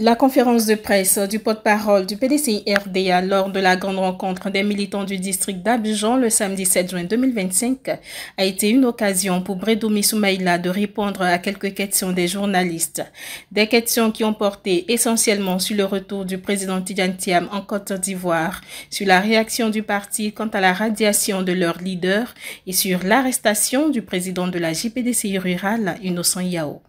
La conférence de presse du porte-parole du PDCI-RDA lors de la grande rencontre des militants du district d'Abidjan le samedi 7 juin 2025 a été une occasion pour Bredoumi Soumaïla de répondre à quelques questions des journalistes. Des questions qui ont porté essentiellement sur le retour du président Tidjane Thiam en Côte d'Ivoire, sur la réaction du parti quant à la radiation de leur leader et sur l'arrestation du président de la JPDCI rurale, Innocent Yao.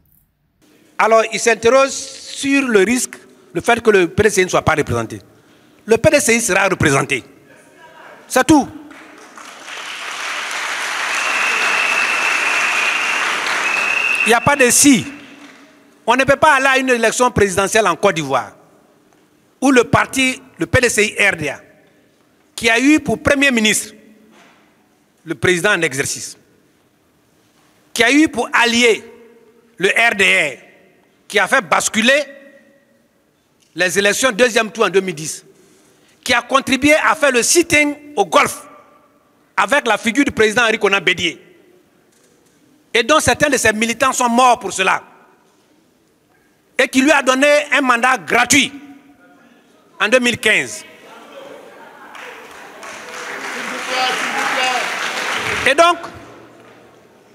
Alors, il s'interroge sur le risque, le fait que le PDCI ne soit pas représenté. Le PDCI sera représenté. C'est tout. Il n'y a pas de si. On ne peut pas aller à une élection présidentielle en Côte d'Ivoire où le parti, le PDCI-RDA, qui a eu pour Premier ministre le président en exercice, qui a eu pour allié le RDR, qui a fait basculer les élections deuxième tour en 2010, qui a contribué à faire le sitting au Golfe avec la figure du président Henri Konan Bédié, et dont certains de ses militants sont morts pour cela, et qui lui a donné un mandat gratuit en 2015. Et donc,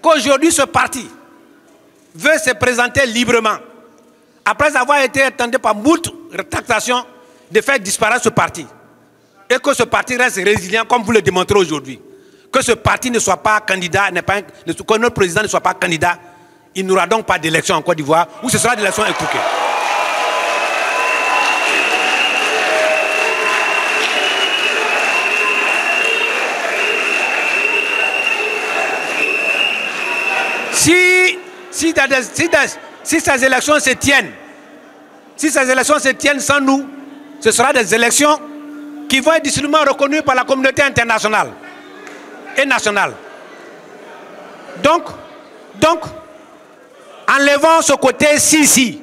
qu'aujourd'hui ce parti veut se présenter librement, après avoir été tenté par moult rétractations de faire disparaître ce parti, et que ce parti reste résilient comme vous le démontrez aujourd'hui, que ce parti ne soit pas candidat, que notre président ne soit pas candidat, il n'y aura donc pas d'élection en Côte d'Ivoire, ou ce sera des élections étouquées. Si ces élections se tiennent, sans nous, ce sera des élections qui vont être difficilement reconnues par la communauté internationale et nationale. Donc, enlevons ce côté si.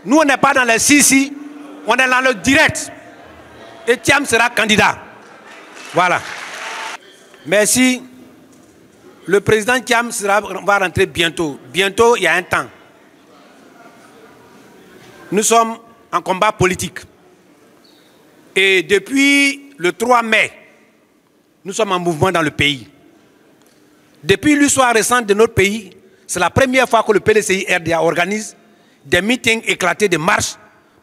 Nous, on n'est pas dans les si, on est dans le direct. Et Thiam sera candidat. Voilà. Merci. Le président Thiam va rentrer bientôt. Bientôt, il y a un temps. Nous sommes en combat politique. Et depuis le 3 mai, nous sommes en mouvement dans le pays. Depuis l'histoire récente de notre pays, c'est la première fois que le PDCI-RDA organise des meetings éclatés, des marches,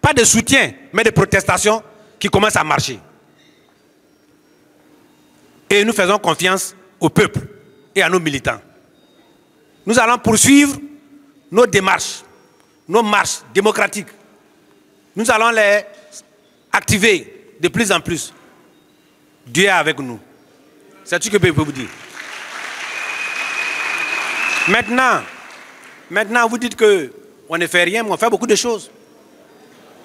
pas de soutien, mais de protestations qui commencent à marcher. Et nous faisons confiance au peuple et à nos militants. Nous allons poursuivre nos démarches, nos marches démocratiques. Nous allons les activer de plus en plus. Dieu est avec nous. C'est tout ce que je peux vous dire. Maintenant, vous dites qu'on ne fait rien, mais on fait beaucoup de choses.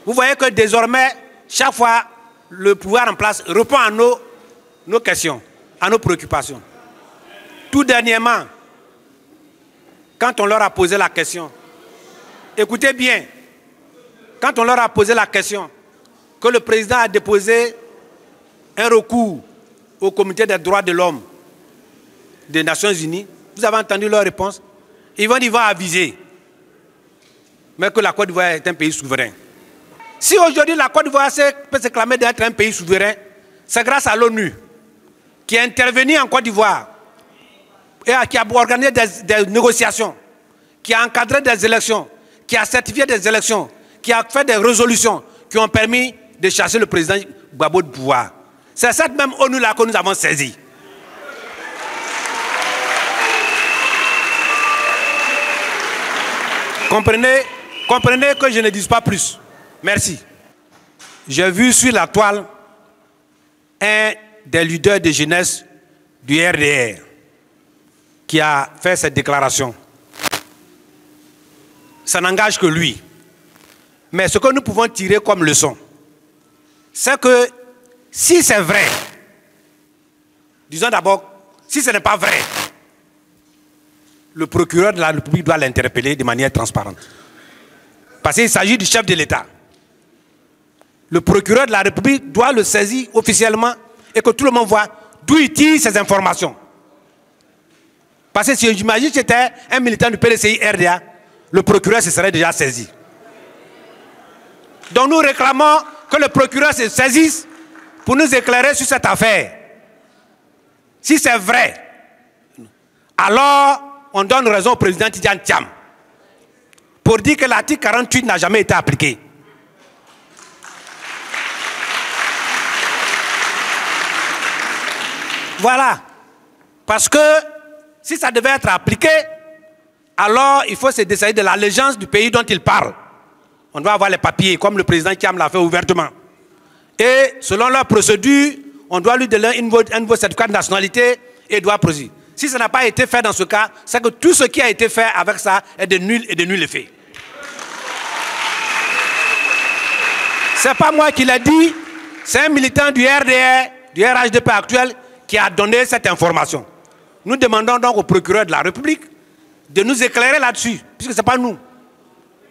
Vous voyez que désormais, chaque fois, le pouvoir en place répond à nos questions, à nos préoccupations. Tout dernièrement, quand on leur a posé la question, écoutez bien, quand on leur a posé la question que le président a déposé un recours au comité des droits de l'homme des Nations Unies, vous avez entendu leur réponse? Ils vont aviser, mais que la Côte d'Ivoire est un pays souverain. Si aujourd'hui la Côte d'Ivoire peut se clamer d'être un pays souverain, c'est grâce à l'ONU qui est intervenu en Côte d'Ivoire et qui a organisé des négociations, qui a encadré des élections, qui a certifié des élections, qui a fait des résolutions qui ont permis de chasser le président Gbagbo de pouvoir. C'est cette même ONU-là que nous avons saisie. Comprenez que je ne dise pas plus. Merci. J'ai vu sur la toile un des leaders de jeunesse du RDR qui a fait cette déclaration. Ça n'engage que lui. Mais ce que nous pouvons tirer comme leçon, c'est que si c'est vrai, disons d'abord, si ce n'est pas vrai, le procureur de la République doit l'interpeller de manière transparente. Parce qu'il s'agit du chef de l'État. Le procureur de la République doit le saisir officiellement et que tout le monde voit d'où il tire ces informations. Parce que si j'imagine que c'était un militant du PDCI-RDA, le procureur se serait déjà saisi. Donc nous réclamons que le procureur se saisisse pour nous éclairer sur cette affaire. Si c'est vrai, alors on donne raison au président Tidjane Thiam pour dire que l'article 48 n'a jamais été appliqué. Voilà. Parce que si ça devait être appliqué, alors il faut se décider de l'allégeance du pays dont il parle. On doit avoir les papiers, comme le président Thiam l'a fait ouvertement. Et selon leur procédure, on doit lui donner un nouveau certificat de nationalité et il doit procéder. Si ça n'a pas été fait dans ce cas, c'est que tout ce qui a été fait avec ça est de nul et de nul effet. Ce n'est pas moi qui l'ai dit, c'est un militant du RDR, du RHDP actuel, qui a donné cette information. Nous demandons donc au procureur de la République de nous éclairer là-dessus, puisque ce n'est pas nous.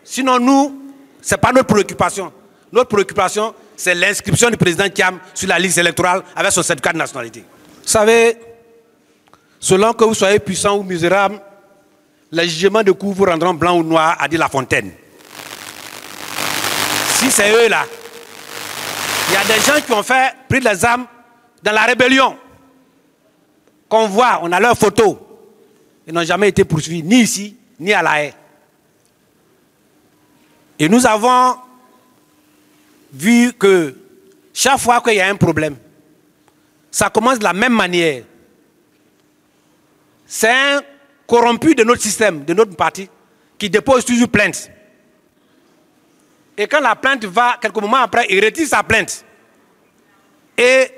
Sinon, nous, ce n'est pas notre préoccupation. Notre préoccupation, c'est l'inscription du président Thiam sur la liste électorale avec son certificat de nationalité. Vous savez, selon que vous soyez puissant ou misérable, les jugements de cour vous rendront blanc ou noir, a dit La Fontaine. Si c'est eux là, il y a des gens qui ont pris les armes dans la rébellion. Qu'on voit, on a leurs photos. Ils n'ont jamais été poursuivis, ni ici, ni à La Haye. Et nous avons vu que chaque fois qu'il y a un problème, ça commence de la même manière. C'est un corrompu de notre système, de notre parti, qui dépose toujours plainte. Et quand la plainte va, quelques moments après, il retire sa plainte. Et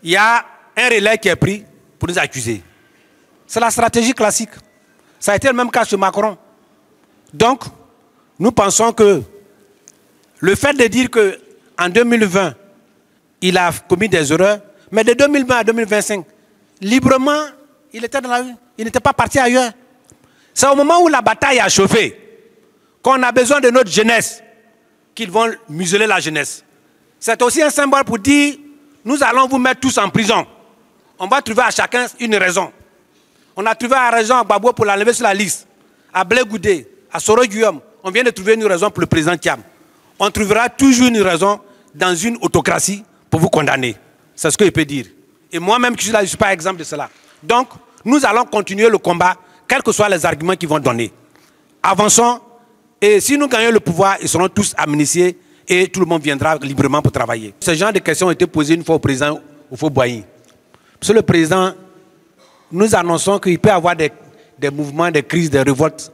il y a un relais qui est pris pour nous accuser. C'est la stratégie classique. Ça a été le même cas chez Macron. Donc, nous pensons que le fait de dire qu'en 2020, il a commis des erreurs, mais de 2020 à 2025, librement, il était dans la rue. Il n'était pas parti ailleurs. C'est au moment où la bataille a chauffé qu'on a besoin de notre jeunesse qu'ils vont museler la jeunesse. C'est aussi un symbole pour dire nous allons vous mettre tous en prison. On va trouver à chacun une raison. On a trouvé une raison à Gbagbo pour l'enlever sur la liste. À Blé Goudé, à Soro Guillaume, on vient de trouver une raison pour le président Thiam. On trouvera toujours une raison dans une autocratie pour vous condamner. C'est ce que je peux dire. Et moi-même qui suis là, je ne suis pas exemple de cela. Donc, nous allons continuer le combat, quels que soient les arguments qu'ils vont donner. Avançons, et si nous gagnons le pouvoir, ils seront tous amnistiés et tout le monde viendra librement pour travailler. Ce genre de questions ont été posées une fois au président Houphouët-Boigny. Monsieur le Président, nous annonçons qu'il peut y avoir des mouvements, des crises, des révoltes.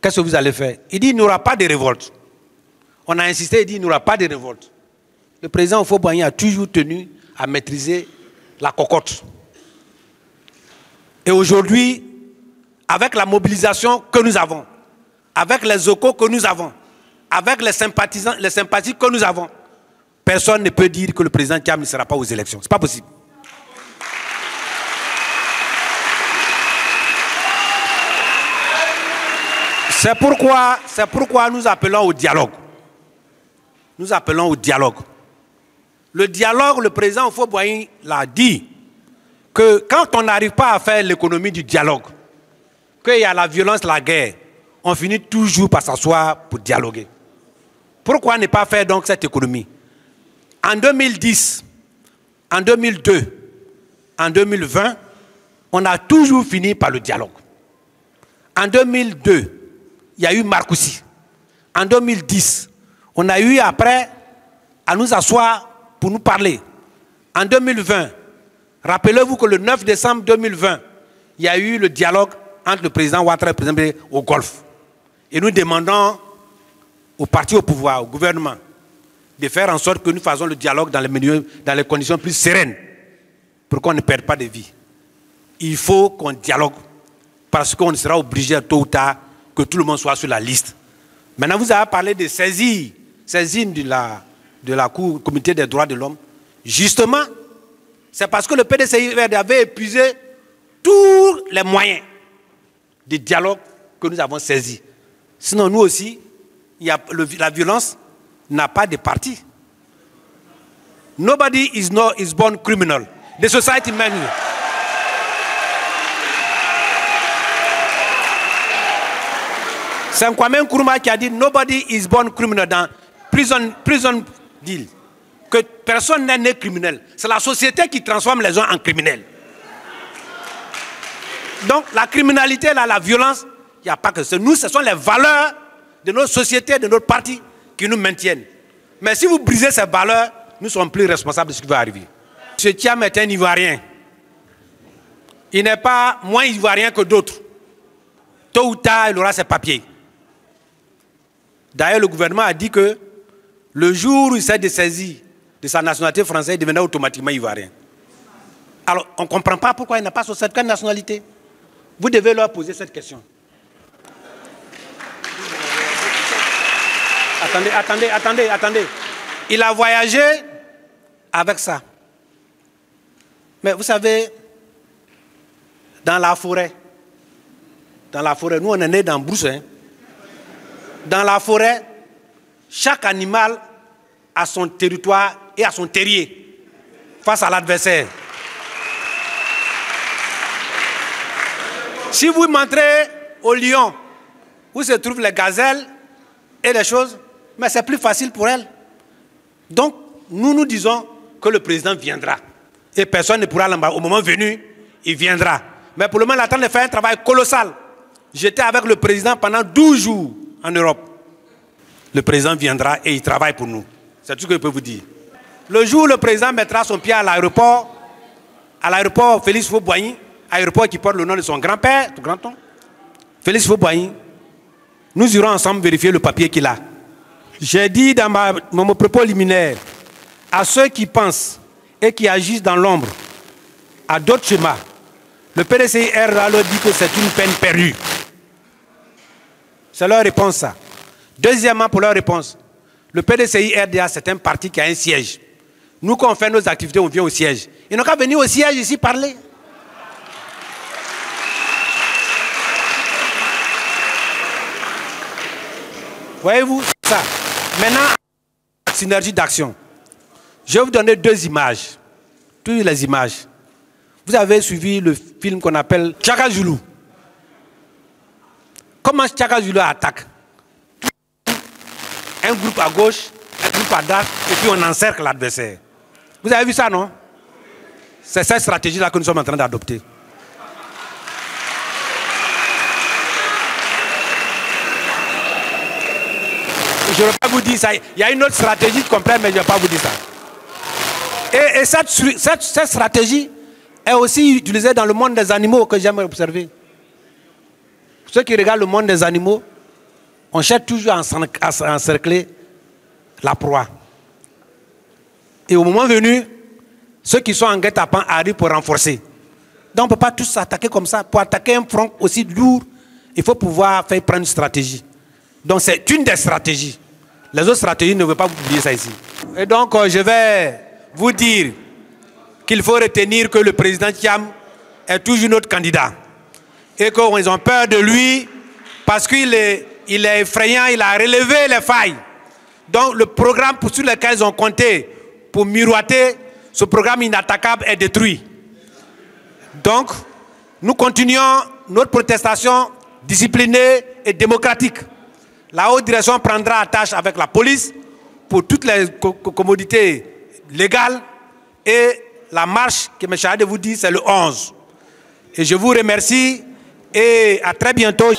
Qu'est-ce que vous allez faire? Il dit qu'il n'y aura pas de révolte. On a insisté, il dit qu'il n'y aura pas de révolte. Le président Houphouët-Boigny a toujours tenu à maîtriser la cocotte. Et aujourd'hui, avec la mobilisation que nous avons, avec les échos que nous avons, avec les sympathisants, les sympathies que nous avons, personne ne peut dire que le président Thiam ne sera pas aux élections. Ce n'est pas possible. C'est pourquoi nous appelons au dialogue. Nous appelons au dialogue. Le dialogue, le président Houphouët-Boigny l'a dit, que quand on n'arrive pas à faire l'économie du dialogue, qu'il y a la violence, la guerre, on finit toujours par s'asseoir pour dialoguer. Pourquoi ne pas faire donc cette économie? En 2010, en 2002, en 2020, on a toujours fini par le dialogue. En 2002, il y a eu Marcoussi. En 2010, on a eu après à nous asseoir pour nous parler. En 2020, rappelez-vous que le 9 décembre 2020, il y a eu le dialogue entre le président Ouattara et le président au Golfe. Et nous demandons au parti au pouvoir, au gouvernement, de faire en sorte que nous fassions le dialogue dans les conditions plus sereines pour qu'on ne perde pas de vie. Il faut qu'on dialogue parce qu'on sera obligé tôt ou tard que tout le monde soit sur la liste. Maintenant, vous avez parlé de saisine de la Cour, Comité des droits de l'homme. Justement, c'est parce que le PDCI avait épuisé tous les moyens de dialogue que nous avons saisis. Sinon, nous aussi, la violence n'a pas de parti. Nobody is born criminal. The society manual. C'est Kwame Nkrumah qui a dit nobody is born criminal. prison deal, que personne n'est né criminel. C'est la société qui transforme les gens en criminels. Donc la criminalité, là, la violence, il n'y a pas que ça. Nous, ce sont les valeurs de notre société, de notre parti qui nous maintiennent. Mais si vous brisez ces valeurs, nous sommes plus responsables de ce qui va arriver. M. Thiam est un Ivoirien. Il n'est pas moins Ivoirien que d'autres. Tôt ou tard, il aura ses papiers. D'ailleurs, le gouvernement a dit que le jour où il s'est dessaisi de sa nationalité française, il devenait automatiquement Ivoirien. Alors, on ne comprend pas pourquoi il n'a pas cette nationalité. Vous devez leur poser cette question. Attendez. Il a voyagé avec ça. Mais vous savez, dans la forêt, nous on est nés dans Brousse. Hein. Dans la forêt, chaque animal a son territoire et a son terrier face à l'adversaire. Si vous montrez au lion où se trouvent les gazelles et les choses, mais c'est plus facile pour elles. Donc, nous disons que le président viendra. Et personne ne pourra l'embarquer. Au moment venu, il viendra. Mais pour le moment, il attend de faire un travail colossal. J'étais avec le président pendant 12 jours en Europe. Le président viendra et il travaille pour nous. C'est tout ce que je peux vous dire. Le jour où le président mettra son pied à l'aéroport Félix Houphouët-Boigny, aéroport qui porte le nom de son grand-père, tout grand-oncle, Félix Houphouët-Boigny, nous irons ensemble vérifier le papier qu'il a. J'ai dit dans mon propos liminaire à ceux qui pensent et qui agissent dans l'ombre à d'autres schémas, le PDCI-R leur dit que c'est une peine perdue. C'est leur réponse, ça. Deuxièmement, pour leur réponse, le PDCI-RDA, c'est un parti qui a un siège. Nous, quand on fait nos activités, on vient au siège. Ils n'ont qu'à venir au siège ici parler. Voyez-vous ça? Maintenant, synergie d'action. Je vais vous donner 2 images. Toutes les images. Vous avez suivi le film qu'on appelle Tchaka Zulu. Comment Tchaka Zulu attaque? Un groupe à gauche, un groupe à droite, et puis on encercle l'adversaire. Vous avez vu ça, non? C'est cette stratégie-là que nous sommes en train d'adopter. Je ne vais pas vous dire ça. Il y a une autre stratégie complète, mais je ne vais pas vous dire ça. Et cette stratégie est aussi utilisée dans le monde des animaux que j'aime observer. Ceux qui regardent le monde des animaux, on cherche toujours à encercler la proie. Et au moment venu, ceux qui sont en guet-apens arrivent pour renforcer. Donc on ne peut pas tous s'attaquer comme ça. Pour attaquer un front aussi lourd, il faut pouvoir faire prendre une stratégie. Donc c'est une des stratégies. Les autres stratégies ne veulent pas vous oublier ça ici. Et donc je vais vous dire qu'il faut retenir que le président Thiam est toujours notre candidat. Et qu'ils ont peur de lui parce qu'il est effrayant, il a relevé les failles. Donc le programme sur lequel ils ont compté pour miroiter, ce programme inattaquable est détruit. Donc nous continuons notre protestation disciplinée et démocratique. La haute direction prendra attache avec la police pour toutes les commodités légales et la marche que M. Chade vous dit, c'est le 11. Et je vous remercie et à très bientôt.